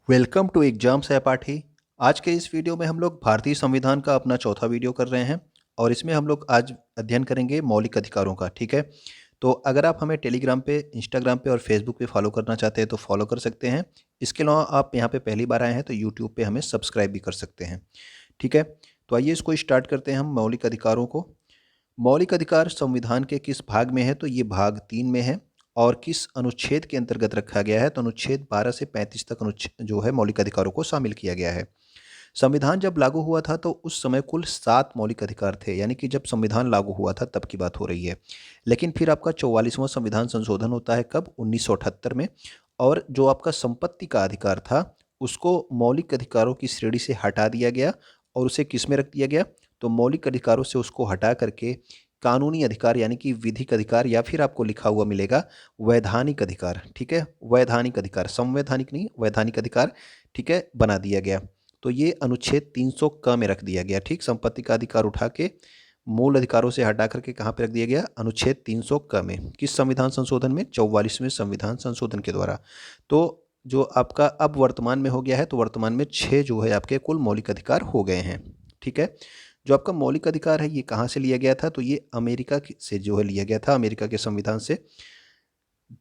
Welcome to exam सहपाठी। आज के इस वीडियो में हम लोग भारतीय संविधान का अपना चौथा वीडियो कर रहे हैं और इसमें हम लोग आज अध्ययन करेंगे मौलिक अधिकारों का। ठीक है, तो अगर आप हमें टेलीग्राम पे, इंस्टाग्राम पे और फेसबुक पे फॉलो करना चाहते हैं तो फॉलो कर सकते हैं। इसके अलावा आप यहाँ पे पहली बार आए हैं तो यूट्यूब पे हमें सब्सक्राइब भी कर सकते हैं। ठीक है, तो आइए इसको स्टार्ट करते हैं हम मौलिक अधिकारों को। मौलिक अधिकार संविधान के किस भाग में है? तो ये भाग 3 में है। और किस अनुच्छेद के अंतर्गत रखा गया है? तो अनुच्छेद 12 से 35 तक अनुच्छेद जो है मौलिक अधिकारों को शामिल किया गया है। संविधान जब लागू हुआ था तो उस समय कुल 7 मौलिक अधिकार थे, यानी कि जब संविधान लागू हुआ था तब की बात हो रही है। लेकिन फिर आपका 44वां संविधान संशोधन होता है कब? 1978 में। और जो आपका संपत्ति का अधिकार था उसको मौलिक अधिकारों की श्रेणी से हटा दिया गया और उसे किस में रख दिया गया? तो मौलिक अधिकारों से उसको हटा करके कानूनी अधिकार यानी कि विधिक अधिकार, या फिर आपको लिखा हुआ मिलेगा वैधानिक अधिकार। ठीक है, वैधानिक अधिकार, संवैधानिक नहीं, वैधानिक अधिकार, ठीक है, बना दिया गया। तो ये अनुच्छेद 300 क में रख दिया गया। ठीक, संपत्ति का अधिकार उठा के मूल अधिकारों से हटा करके कहाँ पे रख दिया गया? अनुच्छेद 300 क में। किस संविधान संशोधन में? 44वें संविधान संशोधन के द्वारा। तो जो आपका अब वर्तमान में हो गया है, तो वर्तमान में 6 जो है आपके कुल मौलिक अधिकार हो गए हैं। ठीक है, जो आपका मौलिक अधिकार है ये कहाँ से लिया गया था? तो ये अमेरिका से जो है लिया गया था, अमेरिका के संविधान से।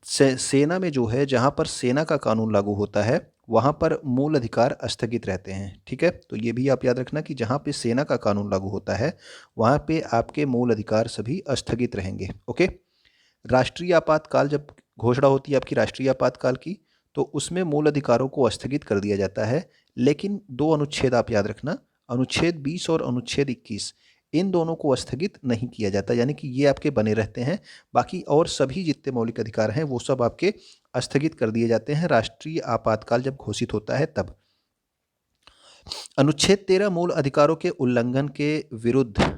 सेना में जो है, जहाँ पर सेना का कानून लागू होता है वहाँ पर मूल अधिकार स्थगित रहते हैं। ठीक है, तो ये भी आप याद रखना कि जहाँ पे सेना का कानून लागू होता है वहाँ पे आपके मूल अधिकार सभी स्थगित रहेंगे। ओके, राष्ट्रीय आपातकाल जब घोषणा होती है आपकी राष्ट्रीय आपातकाल की, तो उसमें मूल अधिकारों को स्थगित कर दिया जाता है। लेकिन दो अनुच्छेद आप याद रखना, अनुच्छेद 20 और अनुच्छेद 21, इन दोनों को स्थगित नहीं किया जाता, यानी कि ये आपके बने रहते हैं। बाकी और सभी जितने मौलिक अधिकार हैं वो सब आपके स्थगित कर दिए जाते हैं राष्ट्रीय आपातकाल जब घोषित होता है तब। अनुच्छेद 13 मूल अधिकारों के उल्लंघन के विरुद्ध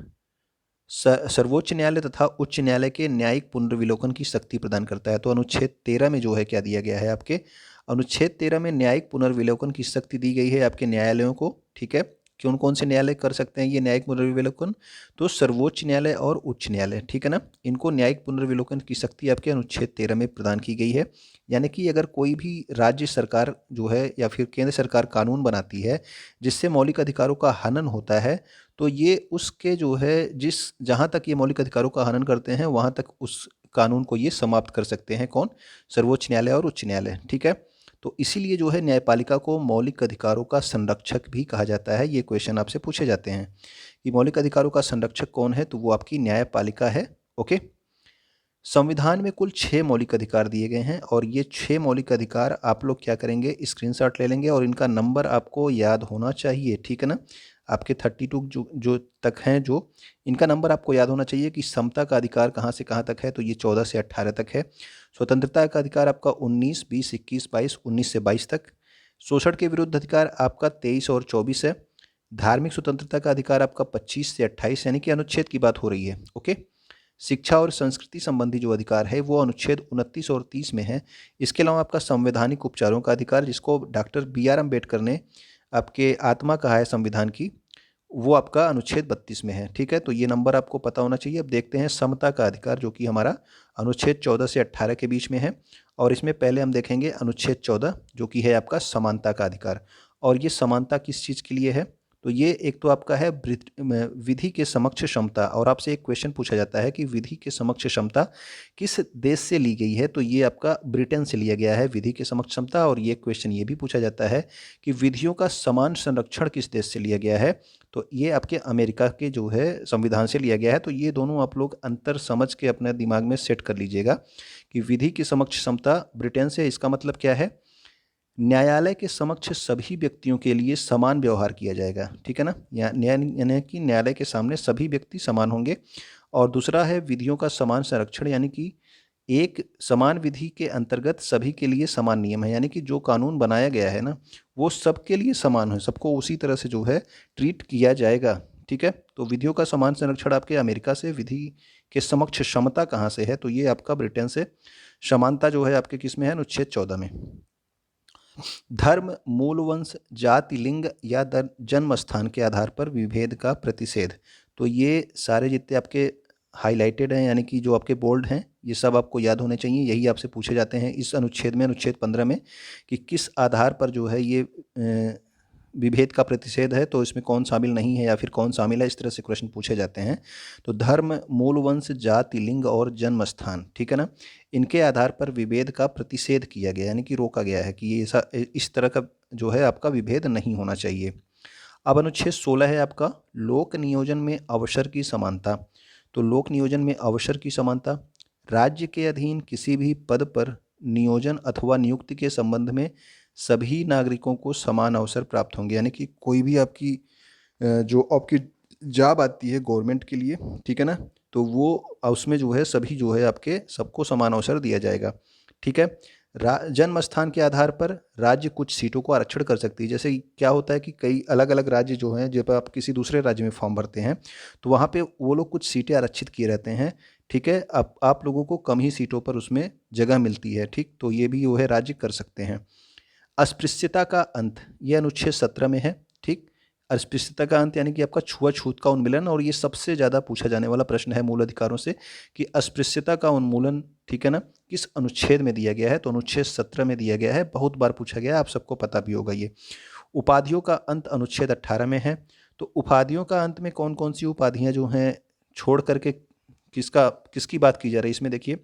सर्वोच्च न्यायालय तथा उच्च न्यायालय के न्यायिक पुनर्विलोकन की शक्ति प्रदान करता है। तो अनुच्छेद 13 में जो है क्या दिया गया है आपके? अनुच्छेद 13 में न्यायिक पुनर्विलोकन की शक्ति दी गई है आपके न्यायालयों को। ठीक है, कौन कौन से न्यायालय कर सकते हैं ये न्यायिक पुनर्विलोकन? तो सर्वोच्च न्यायालय और उच्च न्यायालय। ठीक है ना, इनको न्यायिक पुनर्विलोकन की शक्ति आपके अनुच्छेद 13 में प्रदान की गई है। यानी कि अगर कोई भी राज्य सरकार जो है या फिर केंद्र सरकार कानून बनाती है जिससे मौलिक अधिकारों का हनन होता है, तो ये उसके जो है जिस जहाँ तक ये मौलिक अधिकारों का हनन करते हैं वहाँ तक उस कानून को ये समाप्त कर सकते हैं। कौन? सर्वोच्च न्यायालय और उच्च न्यायालय। ठीक है, तो इसीलिए जो है न्यायपालिका को मौलिक अधिकारों का संरक्षक भी कहा जाता है। ये क्वेश्चन आपसे पूछे जाते हैं कि मौलिक अधिकारों का संरक्षक कौन है? तो वो आपकी न्यायपालिका है। ओके, संविधान में कुल 6 मौलिक अधिकार दिए गए हैं और ये 6 मौलिक अधिकार आप लोग क्या करेंगे? स्क्रीनशॉट ले लेंगे और इनका नंबर आपको याद होना चाहिए। ठीक है ना, आपके 32 जो जो तक हैं, जो इनका नंबर आपको याद होना चाहिए कि समता का अधिकार कहाँ से कहाँ तक है? तो ये 14 से 18 तक है। स्वतंत्रता का अधिकार आपका 19, 20, 21, 22, 19 से 22 तक। शोषण के विरुद्ध अधिकार आपका 23 और 24 है। धार्मिक स्वतंत्रता का अधिकार आपका 25 से 28, यानी कि अनुच्छेद की बात हो रही है। ओके, शिक्षा और संस्कृति संबंधी जो अधिकार है वो अनुच्छेद 29 और 30 में है। इसके अलावा आपका संवैधानिक उपचारों का अधिकार, जिसको डॉक्टर बी आर अम्बेडकर ने आपके आत्मा कहा है संविधान की, वो आपका अनुच्छेद 32 में है। ठीक है, तो ये नंबर आपको पता होना चाहिए। अब देखते हैं समता का अधिकार, जो कि हमारा अनुच्छेद 14 से 18 के बीच में है। और इसमें पहले हम देखेंगे अनुच्छेद 14 जो कि है आपका समानता का अधिकार। और ये समानता किस चीज़ के लिए है? तो ये एक तो आपका है विधि के समक्ष क्षमता। और आपसे एक क्वेश्चन पूछा जाता है कि विधि के समक्ष क्षमता किस देश से ली गई है? तो ये आपका ब्रिटेन से लिया गया है विधि के समक्ष क्षमता। और ये क्वेश्चन ये भी पूछा जाता है कि विधियों का समान संरक्षण किस देश से लिया गया है? तो ये आपके अमेरिका के जो है संविधान से लिया गया है। तो ये दोनों आप लोग अंतर समझ के अपने दिमाग में सेट कर लीजिएगा कि विधि की समक्ष क्षमता ब्रिटेन से, इसका मतलब क्या है? न्यायालय के समक्ष सभी व्यक्तियों के लिए समान व्यवहार किया जाएगा। ठीक है ना, यानी कि न्यायालय के सामने सभी व्यक्ति समान होंगे। और दूसरा है विधियों का समान संरक्षण, यानी कि एक समान विधि के अंतर्गत सभी के लिए समान नियम है। यानी कि जो कानून बनाया गया है ना वो सबके लिए समान है, सबको उसी तरह से जो है ट्रीट किया जाएगा। ठीक है, तो विधियों का समान संरक्षण आपके अमेरिका से, विधि के समक्ष क्षमता कहाँ से है? तो ये आपका ब्रिटेन से। समानता जो है आपके किस में है? अनुच्छेद 14 में। धर्म, मूल वंश, जाति, लिंग या जन्म स्थान के आधार पर विभेद का प्रतिषेध। तो ये सारे जितने आपके हाईलाइटेड हैं, यानी कि जो आपके बोल्ड हैं, ये सब आपको याद होने चाहिए। यही आपसे पूछे जाते हैं इस अनुच्छेद में, अनुच्छेद 15 में, कि किस आधार पर जो है ये विभेद का प्रतिषेध है, तो इसमें कौन शामिल नहीं है या फिर कौन शामिल है, इस तरह से क्वेश्चन पूछे जाते हैं। तो धर्म, मूल वंश, जाति, लिंग और जन्म स्थान, ठीक है ना, इनके आधार पर विभेद का प्रतिषेध किया गया, यानी कि रोका गया है कि ये ऐसा इस तरह का जो है आपका विभेद नहीं होना चाहिए। अब अनुच्छेद 16 है आपका लोक नियोजन में अवसर की समानता। तो लोक नियोजन में अवसर की समानता, राज्य के अधीन किसी भी पद पर नियोजन अथवा नियुक्ति के संबंध में सभी नागरिकों को समान अवसर प्राप्त होंगे, यानी कि कोई भी आपकी जो आपकी जॉब आती है गवर्नमेंट के लिए, ठीक है ना, तो वो उसमें जो है सभी जो है आपके सबको समान अवसर दिया जाएगा, ठीक है। जन्म स्थान के आधार पर राज्य कुछ सीटों को आरक्षण कर सकती है। जैसे क्या होता है कि कई अलग अलग राज्य जो हैं, जब आप किसी दूसरे राज्य में फॉर्म भरते हैं तो वहाँ पे वो लोग कुछ सीटें आरक्षित किए रहते हैं, ठीक है। आप लोगों को कम ही सीटों पर उसमें जगह मिलती है, ठीक, तो ये भी वो है राज्य कर सकते हैं। अस्पृश्यता का अंत, ये अनुच्छेद 17 में है, ठीक। अस्पृश्यता का अंत यानी कि आपका छुआछूत का उन्मूलन, और ये सबसे ज़्यादा पूछा जाने वाला प्रश्न है मूल अधिकारों से कि अस्पृश्यता का उन्मूलन, ठीक है ना, किस अनुच्छेद में दिया गया है, तो अनुच्छेद 17 में दिया गया है, बहुत बार पूछा गया है, आप सबको पता भी होगा ये। उपाधियों का अंत अनुच्छेद 18 में है। तो उपाधियों का अंत में कौन कौन सी उपाधियाँ जो हैं छोड़ करके किसकी बात की जा रही है, इसमें देखिए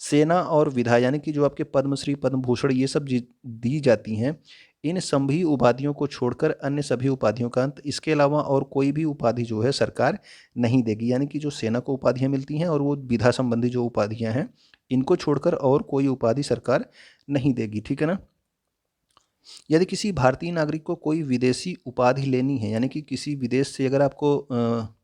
सेना और विधा, यानी कि जो आपके पद्मश्री, पद्म भूषण, ये सब दी जाती हैं, इन सभी उपाधियों को छोड़कर अन्य सभी उपाधियों का अंत, इसके अलावा और कोई भी उपाधि जो है सरकार नहीं देगी, यानी कि जो सेना को उपाधियां मिलती हैं और वो विधा संबंधी जो उपाधियां हैं, इनको छोड़कर और कोई उपाधि सरकार नहीं देगी, ठीक है ना। यदि किसी भारतीय नागरिक को कोई विदेशी उपाधि लेनी है, यानी कि किसी विदेश से अगर आपको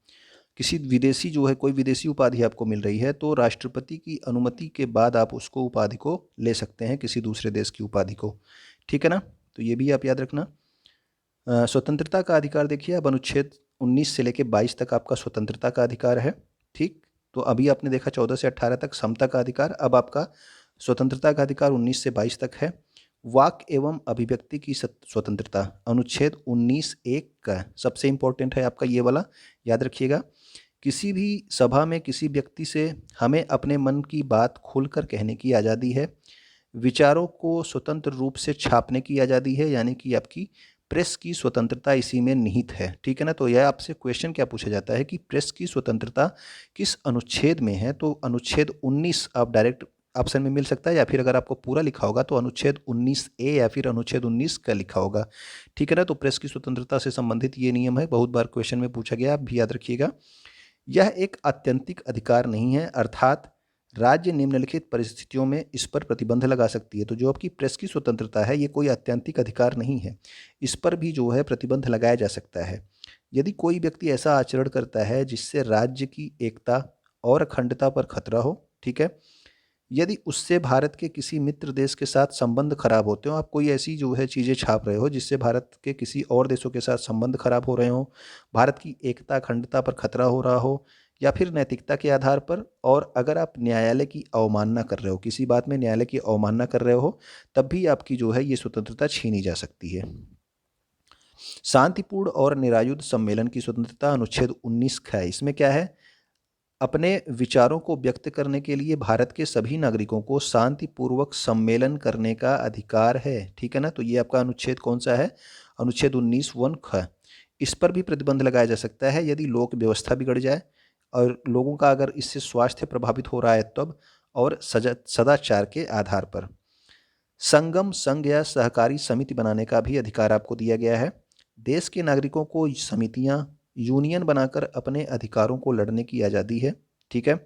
किसी विदेशी जो है कोई विदेशी उपाधि आपको मिल रही है, तो राष्ट्रपति की अनुमति के बाद आप उसको उपाधि को ले सकते हैं, किसी दूसरे देश की उपाधि को, ठीक है ना, तो ये भी आप याद रखना। स्वतंत्रता का अधिकार देखिए, अब अनुच्छेद 19 से लेकर 22 तक आपका स्वतंत्रता का अधिकार है, ठीक। तो अभी आपने देखा 14 से 18 तक समता का अधिकार, अब आपका स्वतंत्रता का अधिकार 19 से 22 तक है। वाक एवं अभिव्यक्ति की स्वतंत्रता, अनुच्छेद 19(1) का सबसे इंपॉर्टेंट है आपका ये वाला, याद रखिएगा। किसी भी सभा में किसी व्यक्ति से हमें अपने मन की बात खुलकर कहने की आज़ादी है। विचारों को स्वतंत्र रूप से छापने की आज़ादी है, यानी कि आपकी प्रेस की स्वतंत्रता इसी में निहित है, ठीक है ना। तो यह आपसे क्वेश्चन क्या पूछा जाता है कि प्रेस की स्वतंत्रता किस अनुच्छेद में है, तो अनुच्छेद 19 आप डायरेक्ट ऑप्शन में मिल सकता है, या फिर अगर आपको पूरा लिखा होगा तो अनुच्छेद 19(a) या फिर अनुच्छेद 19 का लिखा होगा, ठीक है ना। तो प्रेस की स्वतंत्रता से संबंधित ये नियम है, बहुत बार क्वेश्चन में पूछा गया, आप भी याद रखिएगा। यह एक आत्यंतिक अधिकार नहीं है, अर्थात राज्य निम्नलिखित परिस्थितियों में इस पर प्रतिबंध लगा सकती है। तो जो आपकी प्रेस की स्वतंत्रता है, ये कोई आत्यंतिक अधिकार नहीं है, इस पर भी जो है प्रतिबंध लगाया जा सकता है। यदि कोई व्यक्ति ऐसा आचरण करता है जिससे राज्य की एकता और अखंडता पर खतरा हो, ठीक है, यदि उससे भारत के किसी मित्र देश के साथ संबंध खराब होते हो, आप कोई ऐसी जो है चीज़ें छाप रहे हो जिससे भारत के किसी और देशों के साथ संबंध खराब हो रहे हो, भारत की एकता अखंडता पर खतरा हो रहा हो, या फिर नैतिकता के आधार पर, और अगर आप न्यायालय की अवमानना कर रहे हो, किसी बात में न्यायालय की अवमानना कर रहे हो, तब भी आपकी जो है ये स्वतंत्रता छीनी जा सकती है। शांतिपूर्ण और निरायुध सम्मेलन की स्वतंत्रता, अनुच्छेद 19 का है, इसमें क्या है, अपने विचारों को व्यक्त करने के लिए भारत के सभी नागरिकों को शांतिपूर्वक सम्मेलन करने का अधिकार है, ठीक है ना। तो ये आपका अनुच्छेद कौन सा है, अनुच्छेद 19(1) ख। इस पर भी प्रतिबंध लगाया जा सकता है यदि लोक व्यवस्था बिगड़ जाए और लोगों का अगर इससे स्वास्थ्य प्रभावित हो रहा है तब, और सदाचार के आधार पर। संगम, संघ या सहकारी समिति बनाने का भी अधिकार आपको दिया गया है। देश के नागरिकों को समितियां, यूनियन बनाकर अपने अधिकारों को लड़ने की आज़ादी है, ठीक है।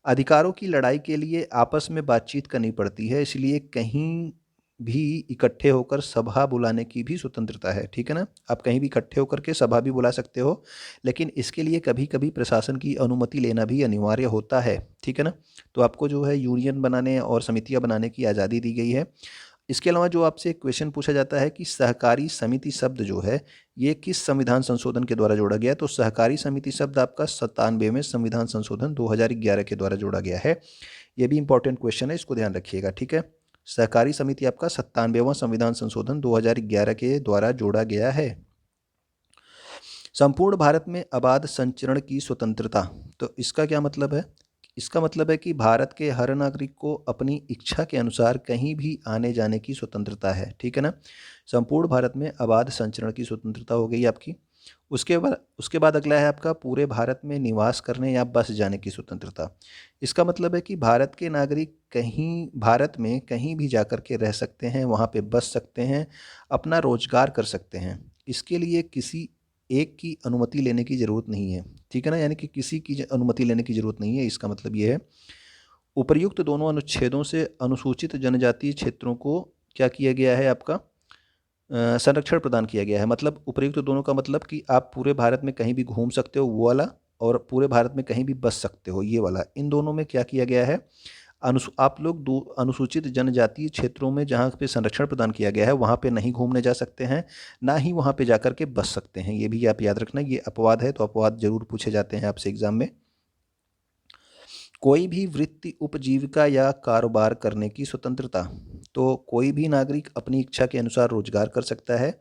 अधिकारों की लड़ाई के लिए आपस में बातचीत करनी पड़ती है, इसलिए कहीं भी इकट्ठे होकर सभा बुलाने की भी स्वतंत्रता है, ठीक है ना। आप कहीं भी इकट्ठे होकर के सभा भी बुला सकते हो, लेकिन इसके लिए कभी कभी प्रशासन की अनुमति लेना भी अनिवार्य होता है, ठीक है ना। तो आपको जो है यूनियन बनाने और समितियां बनाने की आज़ादी दी गई है। इसके अलावा जो आपसे क्वेश्चन पूछा जाता है कि सहकारी समिति शब्द जो है ये किस संविधान संशोधन के द्वारा जोड़ा गया, तो सहकारी समिति शब्द आपका 97वें संविधान संशोधन 2011 के द्वारा जोड़ा गया है। ये भी इंपॉर्टेंट क्वेश्चन है, इसको ध्यान रखिएगा, ठीक है। सहकारी समिति आपका 97वां संविधान संशोधन 2011 के द्वारा जोड़ा गया है। संपूर्ण भारत में अबाध संचरण की स्वतंत्रता, तो इसका क्या मतलब है? इसका मतलब है कि भारत के हर नागरिक को अपनी इच्छा के अनुसार कहीं भी आने जाने की स्वतंत्रता है, ठीक है ना। संपूर्ण भारत में अबाध संचरण की स्वतंत्रता हो गई आपकी। उसके बाद अगला है आपका पूरे भारत में निवास करने या बस जाने की स्वतंत्रता। इसका मतलब है कि भारत के नागरिक कहीं भारत में कहीं भी जाकर के रह सकते हैं, वहाँ पे बस सकते हैं, अपना रोजगार कर सकते हैं। इसके लिए किसी एक की अनुमति लेने की ज़रूरत नहीं है, ठीक है ना, यानी कि किसी की अनुमति लेने की ज़रूरत नहीं है। इसका मतलब ये है उपर्युक्त दोनों अनुच्छेदों से अनुसूचित जनजातीय क्षेत्रों को क्या किया गया है आपका संरक्षण प्रदान किया गया है। मतलब उपर्युक्त दोनों का मतलब कि आप पूरे भारत में कहीं भी घूम सकते हो वो वाला, और पूरे भारत में कहीं भी बस सकते हो ये वाला। इन दोनों में क्या किया गया है, आप लोग दो अनुसूचित जनजातीय क्षेत्रों में जहाँ पे संरक्षण प्रदान किया गया है वहाँ पे नहीं घूमने जा सकते हैं, ना ही वहाँ पे जाकर के बस सकते हैं। ये भी आप याद रखना, ये अपवाद है, तो अपवाद जरूर पूछे जाते हैं आपसे एग्जाम में। कोई भी वृत्ति उपजीविका या कारोबार करने की स्वतंत्रता, तो कोई भी नागरिक अपनी इच्छा के अनुसार रोजगार कर सकता है,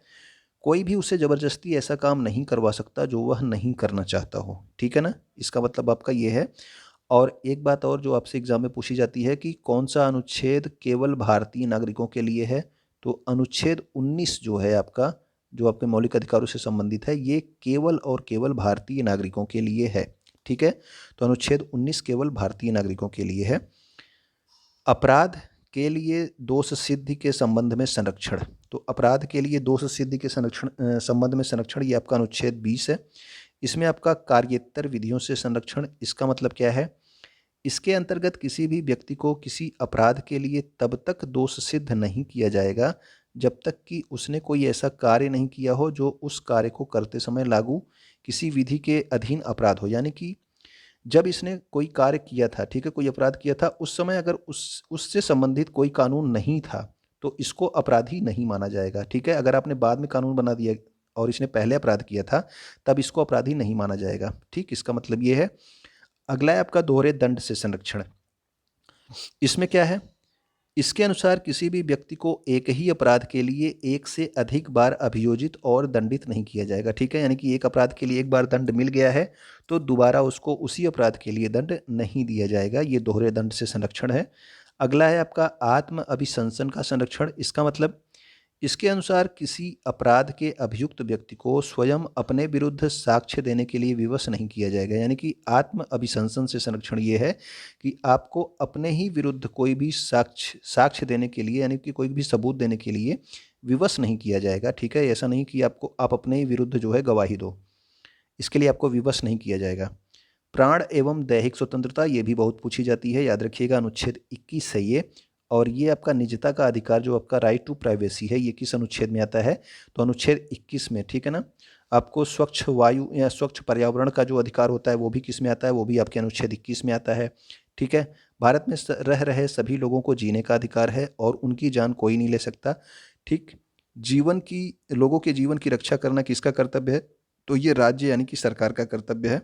कोई भी उसे ज़बरदस्ती ऐसा काम नहीं करवा सकता जो वह नहीं करना चाहता हो, ठीक है ना। इसका मतलब आपका ये है। और एक बात और जो आपसे एग्जाम में पूछी जाती है कि कौन सा अनुच्छेद केवल भारतीय नागरिकों के लिए है, तो अनुच्छेद 19 जो है आपका, जो आपके मौलिक अधिकारों से संबंधित है, ये केवल और केवल भारतीय नागरिकों के लिए है, ठीक है। तो अनुच्छेद 19 केवल भारतीय नागरिकों के लिए है। अपराध के लिए दोष सिद्धि के संबंध में संरक्षण, तो अपराध के लिए दोष सिद्धि के संबंध में संरक्षण, ये आपका अनुच्छेद 20 है। इसमें आपका कार्येतर विधियों से संरक्षण, इसका मतलब क्या है, इसके अंतर्गत किसी भी व्यक्ति को किसी अपराध के लिए तब तक दोष सिद्ध नहीं किया जाएगा जब तक कि उसने कोई ऐसा कार्य नहीं किया हो जो उस कार्य को करते समय लागू किसी विधि के अधीन अपराध हो। यानी कि जब इसने कोई कार्य किया था, ठीक है, कोई अपराध किया था, उस समय अगर उससे संबंधित कोई कानून नहीं था तो इसको अपराधी नहीं माना जाएगा, ठीक है। अगर आपने बाद में कानून बना दिया और इसने पहले अपराध किया था तब इसको अपराधी नहीं माना जाएगा, ठीक। इसका मतलब ये है। अगला है आपका दोहरे दंड से संरक्षण। इसमें क्या है, इसके अनुसार किसी भी व्यक्ति को एक ही अपराध के लिए एक से अधिक बार अभियोजित और दंडित नहीं किया जाएगा, ठीक है। यानी कि एक अपराध के लिए एक बार दंड मिल गया है तो दोबारा उसको उसी अपराध के लिए दंड नहीं दिया जाएगा, ये दोहरे दंड से संरक्षण है। अगला है आपका आत्म अभिशंसन का संरक्षण। इसका मतलब इसके अनुसार किसी अपराध के अभियुक्त व्यक्ति को स्वयं अपने विरुद्ध साक्ष्य देने के लिए विवश नहीं किया जाएगा। यानी कि आत्म अभिशंसन से संरक्षण ये है कि आपको अपने ही विरुद्ध कोई भी साक्ष्य देने के लिए, यानी कि कोई भी सबूत देने के लिए विवश नहीं किया जाएगा, ठीक है। ऐसा नहीं कि आप अपने ही विरुद्ध जो है गवाही दो, इसके लिए आपको विवश नहीं किया जाएगा। प्राण एवं दैहिक स्वतंत्रता, ये भी बहुत पूछी जाती है, याद रखिएगा अनुच्छेद 21 है ये। और ये आपका निजता का अधिकार जो आपका राइट टू प्राइवेसी है, ये किस अनुच्छेद में आता है, तो अनुच्छेद 21 में, ठीक है ना। आपको स्वच्छ वायु या स्वच्छ पर्यावरण का जो अधिकार होता है वो भी किस में आता है, वो भी आपके अनुच्छेद 21 में आता है, ठीक है। भारत में रह रहे सभी लोगों को जीने का अधिकार है और उनकी जान कोई नहीं ले सकता, ठीक। लोगों के जीवन की रक्षा करना किसका कर्तव्य है, तो ये राज्य यानी कि सरकार का कर्तव्य है।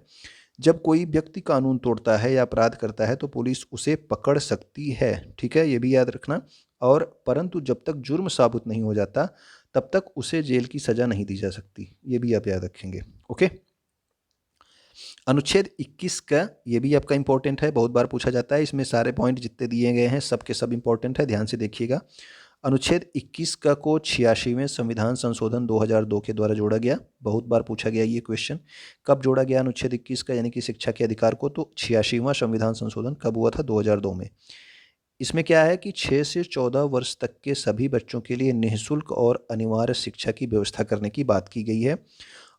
जब कोई व्यक्ति कानून तोड़ता है या अपराध करता है तो पुलिस उसे पकड़ सकती है, ठीक है, ये भी याद रखना। और परंतु जब तक जुर्म साबित नहीं हो जाता तब तक उसे जेल की सजा नहीं दी जा सकती, ये भी आप याद रखेंगे, ओके। अनुच्छेद 21 का ये भी आपका इंपॉर्टेंट है, बहुत बार पूछा जाता है। इसमें सारे पॉइंट जितने दिए गए हैं सब के सब इंपॉर्टेंट है, ध्यान से देखिएगा। अनुच्छेद 21 का को 86वें संविधान संशोधन 2002 के द्वारा जोड़ा गया, बहुत बार पूछा गया ये क्वेश्चन। कब जोड़ा गया अनुच्छेद 21 का, यानी कि शिक्षा के अधिकार को, तो 86वां संविधान संशोधन कब हुआ था, 2002 में। इसमें क्या है कि 6 से 14 वर्ष तक के सभी बच्चों के लिए निःशुल्क और अनिवार्य शिक्षा की व्यवस्था करने की बात की गई है।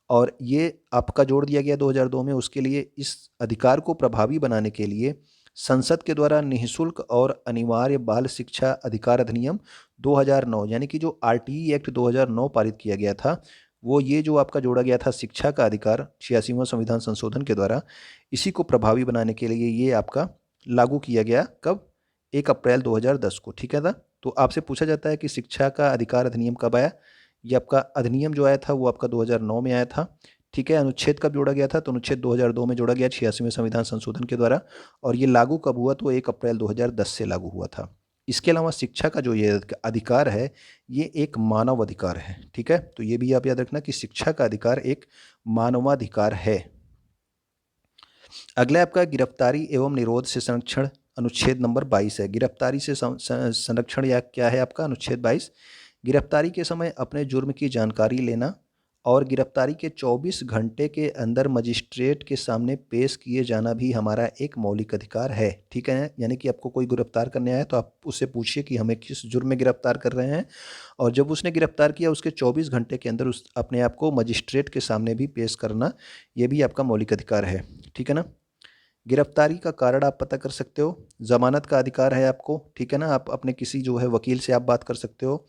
और ये आपका जोड़ दिया गया 2002 में। उसके लिए इस अधिकार को प्रभावी बनाने के लिए संसद के द्वारा निःशुल्क और अनिवार्य बाल शिक्षा अधिकार अधिनियम 2009, यानी कि जो आरटीई एक्ट 2009 पारित किया गया था, वो ये जो आपका जोड़ा गया था शिक्षा का अधिकार 86वां संविधान संशोधन के द्वारा, इसी को प्रभावी बनाने के लिए ये आपका लागू किया गया। कब, 1 अप्रैल 2010 को, ठीक है ना। तो आपसे पूछा जाता है कि शिक्षा का अधिकार अधिनियम कब आया, ये आपका अधिनियम जो आया था वो आपका 2009 में आया था, ठीक है। अनुच्छेद कब जोड़ा गया था, तो अनुच्छेद 2002 में जोड़ा गया 86वें संविधान संशोधन के द्वारा। और ये लागू कब हुआ, तो 1 अप्रैल 2010 से लागू हुआ था। इसके अलावा शिक्षा का जो ये अधिकार है, ये एक मानव अधिकार है। ठीक है, तो ये भी आप याद रखना कि शिक्षा का अधिकार एक मानवाधिकार है। अगला आपका गिरफ्तारी एवं निरोध से संरक्षण, अनुच्छेद नंबर 22 है। गिरफ्तारी से संरक्षण या क्या है आपका अनुच्छेद 22। गिरफ्तारी के समय अपने जुर्म की जानकारी लेना और गिरफ्तारी के 24 घंटे के अंदर मजिस्ट्रेट के सामने पेश किए जाना भी हमारा एक मौलिक अधिकार है। ठीक है, यानी कि आपको कोई गिरफ्तार करने आया तो आप उससे पूछिए कि हमें किस जुर्म में गिरफ्तार कर रहे हैं, और जब उसने गिरफ्तार किया उसके 24 घंटे के अंदर उस अपने आप को मजिस्ट्रेट के सामने भी पेश करना, ये भी आपका मौलिक अधिकार है। ठीक है ना। गिरफ्तारी का कारण आप पता कर सकते हो, जमानत का अधिकार है आपको। ठीक है ना, आप अपने किसी जो है वकील से आप बात कर सकते हो।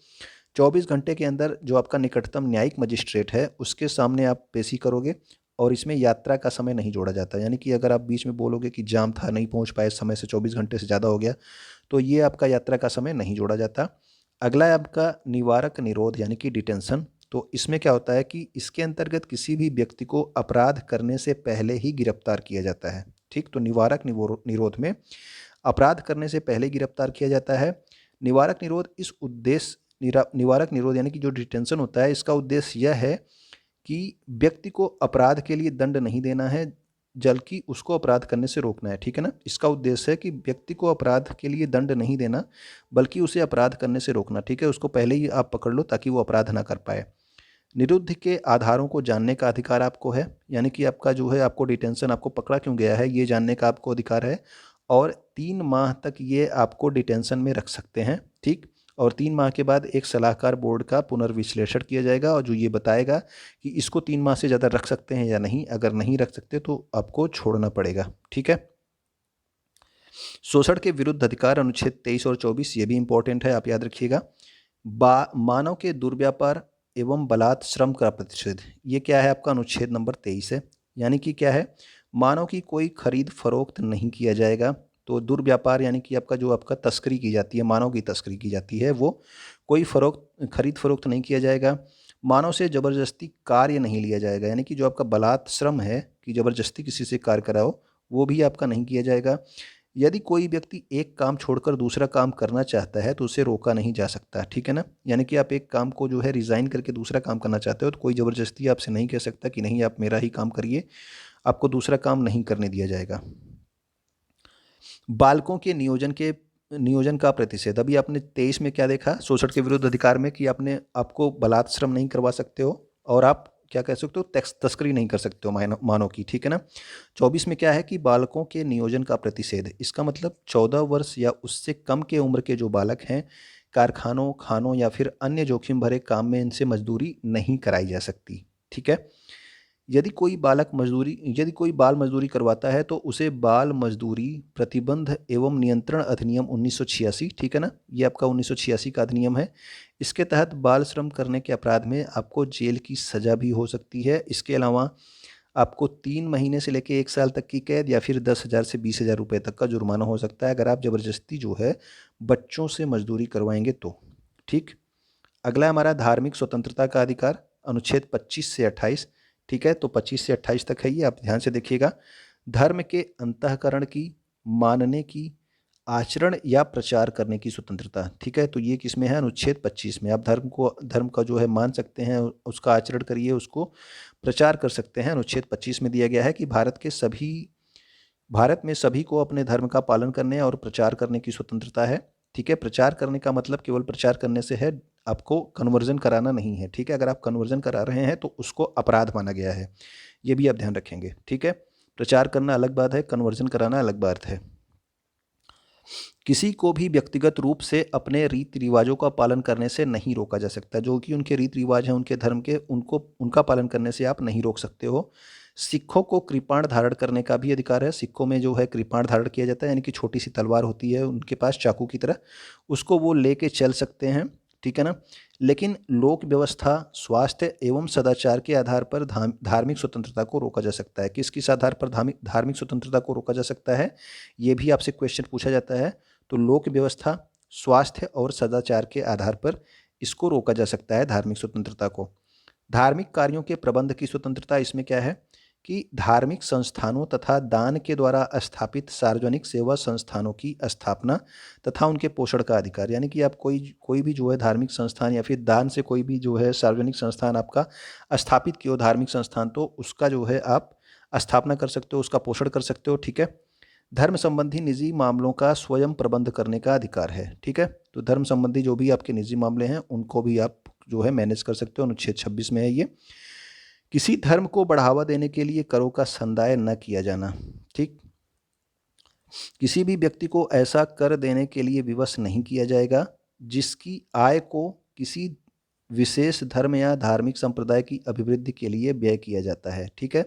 24 घंटे के अंदर जो आपका निकटतम न्यायिक मजिस्ट्रेट है उसके सामने आप पेशी करोगे, और इसमें यात्रा का समय नहीं जोड़ा जाता। यानी कि अगर आप बीच में बोलोगे कि जाम था, नहीं पहुंच पाए समय से, 24 घंटे से ज़्यादा हो गया, तो ये आपका यात्रा का समय नहीं जोड़ा जाता। अगला है आपका निवारक निरोध यानी कि डिटेंशन। तो इसमें क्या होता है कि इसके अंतर्गत किसी भी व्यक्ति को अपराध करने से पहले ही गिरफ्तार किया जाता है। ठीक, तो निवारक निरोध में अपराध करने से पहले गिरफ्तार किया जाता है। निवारक निरोध इस उद्देश्य निवारक निरोध यानी कि जो डिटेंशन होता है, इसका उद्देश्य यह है कि व्यक्ति को अपराध के लिए दंड नहीं देना है, बल्कि उसको अपराध करने से रोकना है। ठीक है ना, इसका उद्देश्य है कि व्यक्ति को अपराध के लिए दंड नहीं देना, बल्कि उसे अपराध करने से रोकना। ठीक है, उसको पहले ही आप पकड़ लो ताकि वो अपराध ना कर पाए। निरुद्ध के आधारों को जानने का अधिकार आपको है, यानी कि आपका जो है आपको डिटेंशन, आपको पकड़ा क्यों गया है ये जानने का आपको अधिकार है, और 3 माह तक ये आपको डिटेंशन में रख सकते हैं। ठीक, और 3 माह के बाद एक सलाहकार बोर्ड का पुनर्विश्लेषण किया जाएगा, और जो ये बताएगा कि इसको 3 माह से ज़्यादा रख सकते हैं या नहीं। अगर नहीं रख सकते तो आपको छोड़ना पड़ेगा। ठीक है। शोषण के विरुद्ध अधिकार अनुच्छेद 23 और 24, ये भी इंपॉर्टेंट है, आप याद रखिएगा। मानव के दुर्व्यापार एवं बलात् श्रम का प्रतिषेध, ये क्या है आपका अनुच्छेद नंबर 23 है। यानी कि क्या है, मानव की कोई खरीद फरोख्त नहीं किया जाएगा। तो दुर्व्यापार यानी कि आपका जो आपका तस्करी की जाती है, मानव की तस्करी की जाती है, वो कोई खरीद फरोख्त नहीं किया जाएगा। मानव से ज़बरदस्ती कार्य नहीं लिया जाएगा, यानी कि जो आपका बलात् श्रम है कि ज़बरदस्ती किसी से कार्य कराओ, वो भी आपका नहीं किया जाएगा। यदि कोई व्यक्ति एक काम छोड़कर दूसरा काम करना चाहता है तो उसे रोका नहीं जा सकता। ठीक है ना, यानी कि आप एक काम को जो है रिज़ाइन करके दूसरा काम करना चाहते हो तो कोई ज़बरदस्ती आपसे नहीं कह सकता कि नहीं आप मेरा ही काम करिए, आपको दूसरा काम नहीं करने दिया जाएगा। बालकों के नियोजन का प्रतिषेध, अभी आपने 23 में क्या देखा शोषण के विरुद्ध अधिकार में, कि आपको बलात् श्रम नहीं करवा सकते हो, और आप क्या कह सकते हो, तस्करी नहीं कर सकते हो मानव की। ठीक है ना। 24 में क्या है कि बालकों के नियोजन का प्रतिषेध, इसका मतलब 14 वर्ष या उससे कम के उम्र के जो बालक हैं, कारखानों, खानों या फिर अन्य जोखिम भरे काम में इनसे मजदूरी नहीं कराई जा सकती। ठीक है। यदि कोई बाल मजदूरी करवाता है तो उसे बाल मजदूरी प्रतिबंध एवं नियंत्रण अधिनियम 1986, ठीक है ना, ये आपका 1986 का अधिनियम है। इसके तहत बाल श्रम करने के अपराध में आपको जेल की सज़ा भी हो सकती है। इसके अलावा आपको 3 महीने से लेकर 1 साल तक की कैद या फिर 10,000 से 20,000 रुपये तक का जुर्माना हो सकता है, अगर आप ज़बरदस्ती जो है बच्चों से मजदूरी करवाएंगे तो। ठीक। अगला हमारा धार्मिक स्वतंत्रता का अधिकार, अनुच्छेद 25 से 28। ठीक है, तो 25 से 28 तक है ये, आप ध्यान से देखिएगा। धर्म के अंतःकरण की, मानने की, आचरण या प्रचार करने की स्वतंत्रता। ठीक है, तो ये किसमें है, अनुच्छेद 25 में। आप धर्म का जो है मान सकते हैं, उसका आचरण करिए, उसको प्रचार कर सकते हैं। अनुच्छेद 25 में दिया गया है कि भारत में सभी को अपने धर्म का पालन करने और प्रचार करने की स्वतंत्रता है। ठीक है, प्रचार करने का मतलब केवल प्रचार करने से है, आपको कन्वर्जन कराना नहीं है। ठीक है, अगर आप कन्वर्जन करा रहे हैं तो उसको अपराध माना गया है, ये भी आप ध्यान रखेंगे। ठीक है, प्रचार करना अलग बात है, कन्वर्जन कराना अलग बात है। किसी को भी व्यक्तिगत रूप से अपने रीति रिवाजों का पालन करने से नहीं रोका जा सकता। जो कि उनके रीति रिवाज हैं उनके धर्म के, उनका पालन करने से आप नहीं रोक सकते हो। सिखों को कृपाण धारण करने का भी अधिकार है। सिखों में जो है कृपाण धारण किया जाता है, यानी कि छोटी सी तलवार होती है उनके पास चाकू की तरह, उसको वो लेके चल सकते हैं। ठीक है ना। लेकिन लोक व्यवस्था, स्वास्थ्य एवं सदाचार के आधार पर धार्मिक स्वतंत्रता को रोका जा सकता है। किस किस आधार पर धार्मिक स्वतंत्रता को रोका जा सकता है, ये भी आपसे क्वेश्चन पूछा जाता है। तो लोक व्यवस्था, स्वास्थ्य और सदाचार के आधार पर इसको रोका जा सकता है, धार्मिक स्वतंत्रता को। धार्मिक कार्यों के प्रबंध की स्वतंत्रता, इसमें क्या है कि धार्मिक संस्थानों तथा दान के द्वारा स्थापित सार्वजनिक सेवा संस्थानों की स्थापना तथा उनके पोषण का अधिकार। यानी कि आप कोई भी जो है धार्मिक संस्थान या फिर दान से कोई भी जो है सार्वजनिक संस्थान आपका स्थापित किया हो धार्मिक संस्थान, तो उसका जो है आप स्थापना कर सकते हो, उसका पोषण कर सकते हो। ठीक है। धर्म संबंधी निजी मामलों का स्वयं प्रबंध करने का अधिकार है। ठीक है। तो धर्म संबंधी जो भी आपके निजी मामले हैं उनको भी आप जो है मैनेज कर सकते हो। अनुच्छेद 26 में है ये। किसी धर्म को बढ़ावा देने के लिए करों का संदाय न किया जाना। ठीक। किसी भी व्यक्ति को ऐसा कर देने के लिए विवश नहीं किया जाएगा जिसकी आय को किसी विशेष धर्म या धार्मिक संप्रदाय की अभिवृद्धि के लिए व्यय किया जाता है। ठीक है।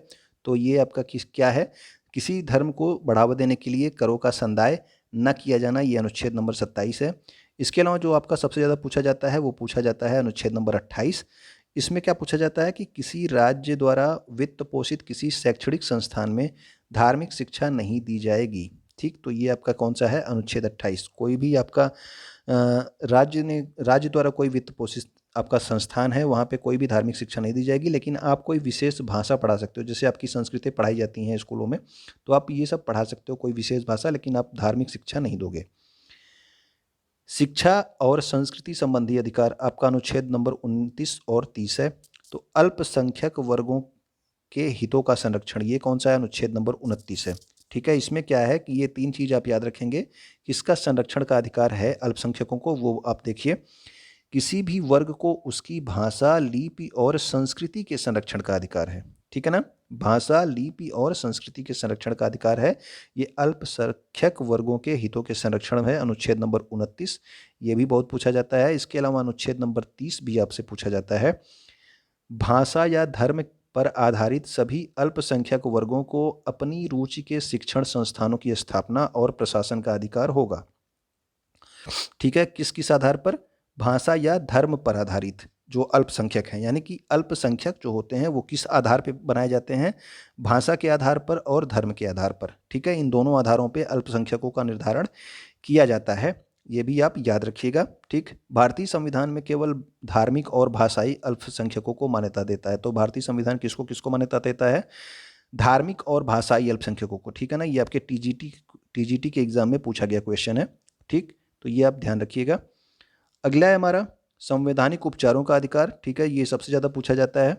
तो ये आपका क्या है, किसी धर्म को बढ़ावा देने के लिए करों का संदाय न किया जाना, ये अनुच्छेद नंबर 27 है। इसके अलावा जो आपका सबसे ज़्यादा पूछा जाता है वो पूछा जाता है अनुच्छेद नंबर 28। इसमें क्या पूछा जाता है कि किसी राज्य द्वारा वित्त पोषित किसी शैक्षणिक संस्थान में धार्मिक शिक्षा नहीं दी जाएगी। ठीक। तो ये आपका कौन सा है, अनुच्छेद 28। कोई भी आपका राज्य द्वारा कोई वित्त पोषित आपका संस्थान है, वहाँ पे कोई भी धार्मिक शिक्षा नहीं दी जाएगी, लेकिन आप कोई विशेष भाषा पढ़ा सकते हो। जैसे आपकी संस्कृति पढ़ाई जाती हैं स्कूलों में, तो आप ये सब पढ़ा सकते हो कोई विशेष भाषा, लेकिन आप धार्मिक शिक्षा नहीं दोगे। शिक्षा और संस्कृति संबंधी अधिकार आपका अनुच्छेद नंबर 29 और 30 है। तो अल्पसंख्यक वर्गों के हितों का संरक्षण, ये कौन सा है, अनुच्छेद नंबर 29 है। ठीक है। इसमें क्या है कि ये 3 चीज़ आप याद रखेंगे, किसका संरक्षण का अधिकार है अल्पसंख्यकों को, वो आप देखिए। किसी भी वर्ग को उसकी भाषा, लिपि और संस्कृति के संरक्षण का अधिकार है। ठीक है ना। भाषा, लिपि और संस्कृति के संरक्षण का अधिकार है। ये अल्पसंख्यक वर्गों के हितों के संरक्षण है, अनुच्छेद नंबर 29। ये भी बहुत पूछा जाता है। इसके अलावा अनुच्छेद नंबर 30 भी आपसे पूछा जाता है। भाषा या धर्म पर आधारित सभी अल्पसंख्यक वर्गों को अपनी रुचि के शिक्षण संस्थानों की स्थापना और प्रशासन का अधिकार होगा। ठीक है। किस किस आधार पर, भाषा या धर्म पर आधारित जो अल्पसंख्यक हैं, यानी कि अल्पसंख्यक जो होते हैं वो किस आधार पर बनाए जाते हैं, भाषा के आधार पर और धर्म के आधार पर। ठीक है। इन दोनों आधारों पर अल्पसंख्यकों का निर्धारण किया जाता है, ये भी आप याद रखिएगा। ठीक। भारतीय संविधान में केवल धार्मिक और भाषाई अल्पसंख्यकों को मान्यता देता है। तो भारतीय संविधान किसको किसको मान्यता देता है, धार्मिक और भाषाई अल्पसंख्यकों को। ठीक है ना। ये आपके टीजीटी के एग्जाम में पूछा गया क्वेश्चन है। ठीक। तो ये आप ध्यान रखिएगा। अगला है हमारा संवैधानिक उपचारों का अधिकार। ठीक है। ये सबसे ज़्यादा पूछा जाता है।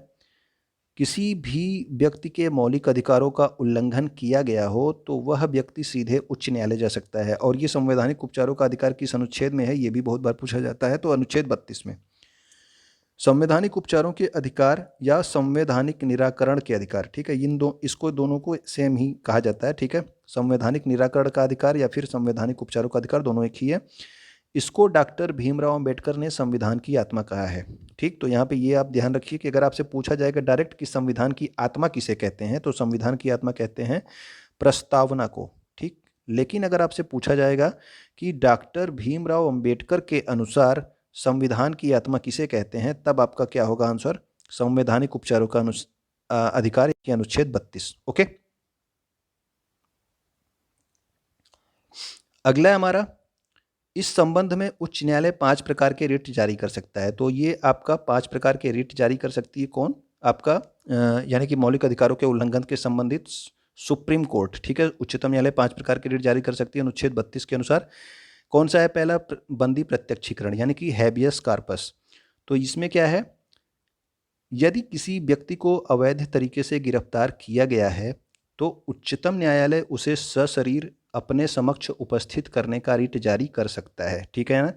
किसी भी व्यक्ति के मौलिक अधिकारों का उल्लंघन किया गया हो तो वह व्यक्ति सीधे उच्च न्यायालय जा सकता है। और ये संवैधानिक उपचारों का अधिकार किस अनुच्छेद में है, ये भी बहुत बार पूछा जाता है। तो अनुच्छेद 32 में। संवैधानिक उपचारों के अधिकार या संवैधानिक निराकरण के अधिकार। ठीक है। इसको दोनों को सेम ही कहा जाता है। ठीक है। संवैधानिक निराकरण का अधिकार या फिर संवैधानिक उपचारों का अधिकार, दोनों एक ही है। इसको डॉक्टर भीमराव अंबेडकर ने संविधान की आत्मा कहा है। ठीक। तो यहाँ पे ये आप ध्यान रखिए कि अगर आपसे पूछा जाएगा डायरेक्ट कि संविधान की आत्मा किसे कहते हैं, तो संविधान की आत्मा कहते हैं प्रस्तावना को। ठीक। लेकिन अगर आपसे पूछा जाएगा कि डॉक्टर भीमराव अंबेडकर के अनुसार संविधान की आत्मा किसे कहते हैं, तब आपका क्या होगा आंसर, संवैधानिक उपचारों का अधिकार के अनुच्छेद 32। ओके। अगला है हमारा, इस संबंध में उच्च न्यायालय 5 प्रकार के रिट जारी कर सकता है। तो ये आपका 5 प्रकार के रिट जारी कर सकती है कौन, आपका यानी कि मौलिक अधिकारों के उल्लंघन के संबंधित सुप्रीम कोर्ट। ठीक है। उच्चतम न्यायालय 5 प्रकार के रिट जारी कर सकती है अनुच्छेद 32 के अनुसार। कौन सा है, पहला बंदी प्रत्यक्षीकरण यानी कि हैबियस कार्पस। तो इसमें क्या है, यदि किसी व्यक्ति को अवैध तरीके से गिरफ्तार किया गया है तो उच्चतम न्यायालय उसे सशरीर अपने समक्ष उपस्थित करने का रिट जारी कर सकता है। ठीक है ना।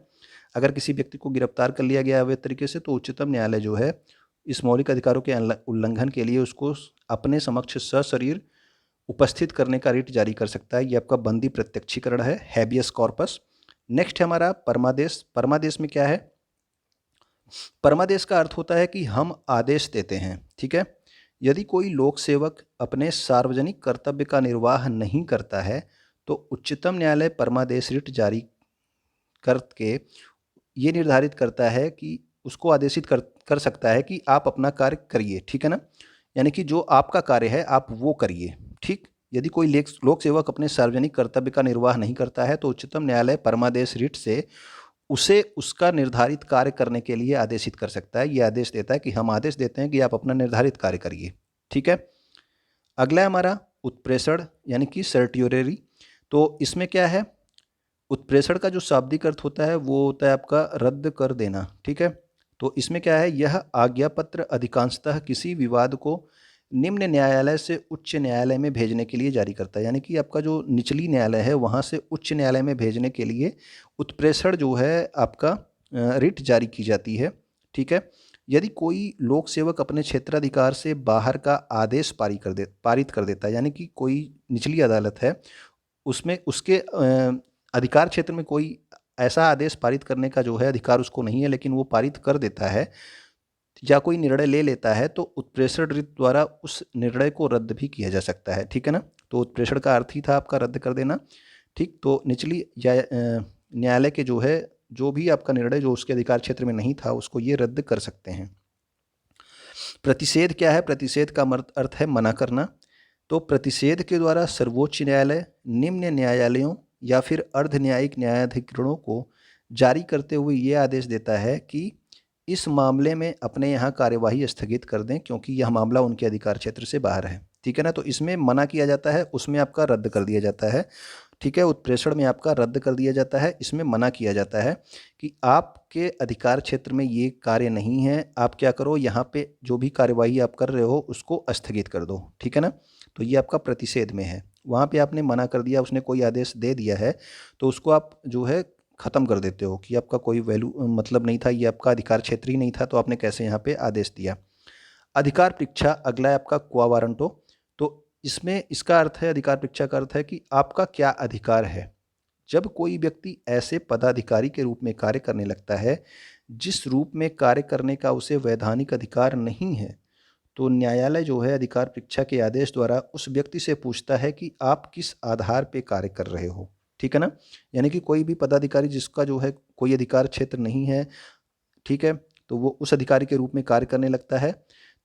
अगर किसी व्यक्ति को गिरफ्तार कर लिया गया अवैध तरीके से, तो उच्चतम न्यायालय जो है इस मौलिक अधिकारों के उल्लंघन के लिए उसको अपने समक्ष सशरीर उपस्थित करने का रिट जारी कर सकता है। ये आपका बंदी प्रत्यक्षीकरण है, हैबियस कॉर्पस। नेक्स्ट है हमारा परमादेश। परमादेश में क्या है, परमादेश का अर्थ होता है कि हम आदेश देते हैं। ठीक है। यदि कोई लोक सेवक अपने सार्वजनिक कर्तव्य का निर्वाह नहीं करता है तो उच्चतम न्यायालय परमादेश रिट जारी करके ये निर्धारित करता है कि उसको आदेशित कर सकता है कि आप अपना कार्य करिए। ठीक है ना। यानी कि जो आपका कार्य है आप वो करिए। ठीक। यदि कोई लोक सेवक अपने सार्वजनिक कर्तव्य का निर्वाह नहीं करता है तो उच्चतम न्यायालय परमादेश रिट से उसे उसका निर्धारित कार्य करने के लिए आदेशित कर सकता है। ये आदेश देता है कि हम आदेश देते हैं कि आप अपना निर्धारित कार्य करिए। ठीक है। अगला है हमारा उत्प्रेषण यानी कि सर्टियोररी। तो इसमें क्या है, उत्प्रेषण का जो शाब्दिक अर्थ होता है वो होता है आपका रद्द कर देना, ठीक है। तो इसमें क्या है, यह आज्ञा पत्र अधिकांशतः किसी विवाद को निम्न न्यायालय से उच्च न्यायालय में भेजने के लिए जारी करता है, यानी कि आपका जो निचली न्यायालय है वहाँ से उच्च न्यायालय में भेजने के लिए उत्प्रेषण जो है आपका रिट जारी की जाती है, ठीक है। यदि कोई लोक सेवक अपने क्षेत्राधिकार से बाहर का आदेश पारित कर देता है, यानी कि कोई निचली अदालत है उसमें उसके अधिकार क्षेत्र में कोई ऐसा आदेश पारित करने का जो है अधिकार उसको नहीं है, लेकिन वो पारित कर देता है या कोई निर्णय ले लेता है, तो उत्प्रेषण रिट द्वारा उस निर्णय को रद्द भी किया जा सकता है, ठीक है ना। तो उत्प्रेषण का अर्थ ही था आपका रद्द कर देना, ठीक। तो निचली या न्यायालय के जो है जो भी आपका निर्णय जो उसके अधिकार क्षेत्र में नहीं था उसको ये रद्द कर सकते हैं। प्रतिषेध क्या है, प्रतिषेध का अर्थ है मना करना। तो प्रतिषेध के द्वारा सर्वोच्च न्यायालय निम्न न्यायालयों या फिर अर्ध न्यायिक न्यायाधिकरणों को जारी करते हुए ये आदेश देता है कि इस मामले में अपने यहाँ कार्यवाही स्थगित कर दें क्योंकि यह मामला उनके अधिकार क्षेत्र से बाहर है, ठीक है ना। तो इसमें मना किया जाता है, उसमें आपका रद्द कर दिया जाता है, ठीक है। उत्प्रेषण में आपका रद्द कर दिया जाता है, इसमें मना किया जाता है कि आपके अधिकार क्षेत्र में ये कार्य नहीं है, आप क्या करो यहाँ पे जो भी कार्यवाही आप कर रहे हो उसको स्थगित कर दो, ठीक है ना। तो ये आपका प्रतिषेध में है, वहाँ पे आपने मना कर दिया, उसने कोई आदेश दे दिया है तो उसको आप जो है ख़त्म कर देते हो कि आपका कोई वैल्यू मतलब नहीं था, ये आपका अधिकार क्षेत्र ही नहीं था, तो आपने कैसे यहाँ पे आदेश दिया। अधिकार परीक्षा अगला है आपका क्वा वारंटो। तो इसमें इसका अर्थ है, अधिकार परीक्षा का अर्थ है कि आपका क्या अधिकार है। जब कोई व्यक्ति ऐसे पदाधिकारी के रूप में कार्य करने लगता है जिस रूप में कार्य करने का उसे वैधानिक अधिकार नहीं है, तो न्यायालय जो है अधिकार परीक्षा के आदेश द्वारा उस व्यक्ति से पूछता है कि आप किस आधार पे कार्य कर रहे हो, ठीक है ना। यानी कि कोई भी पदाधिकारी जिसका जो है कोई अधिकार क्षेत्र नहीं है, ठीक है, तो वो उस अधिकारी के रूप में कार्य करने लगता है,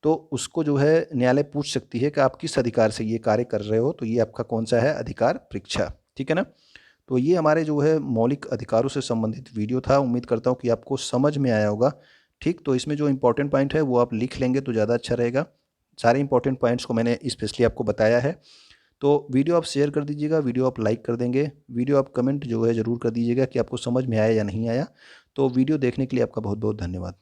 तो उसको जो है न्यायालय पूछ सकती है कि आप किस अधिकार से ये कार्य कर रहे हो, तो ये आपका कौन सा है, अधिकार परीक्षा, ठीक है ना। तो ये हमारे जो है मौलिक अधिकारों से संबंधित वीडियो था, उम्मीद करता हूँ कि आपको समझ में आया होगा, ठीक। तो इसमें जो इंपॉर्टेंट पॉइंट है वो आप लिख लेंगे तो ज़्यादा अच्छा रहेगा। सारे इंपॉर्टेंट पॉइंट्स को मैंने स्पेशली आपको बताया है। तो वीडियो आप शेयर कर दीजिएगा, वीडियो आप लाइक कर देंगे, वीडियो आप कमेंट जो है ज़रूर कर दीजिएगा कि आपको समझ में आया या नहीं आया। तो वीडियो देखने के लिए आपका बहुत बहुत धन्यवाद।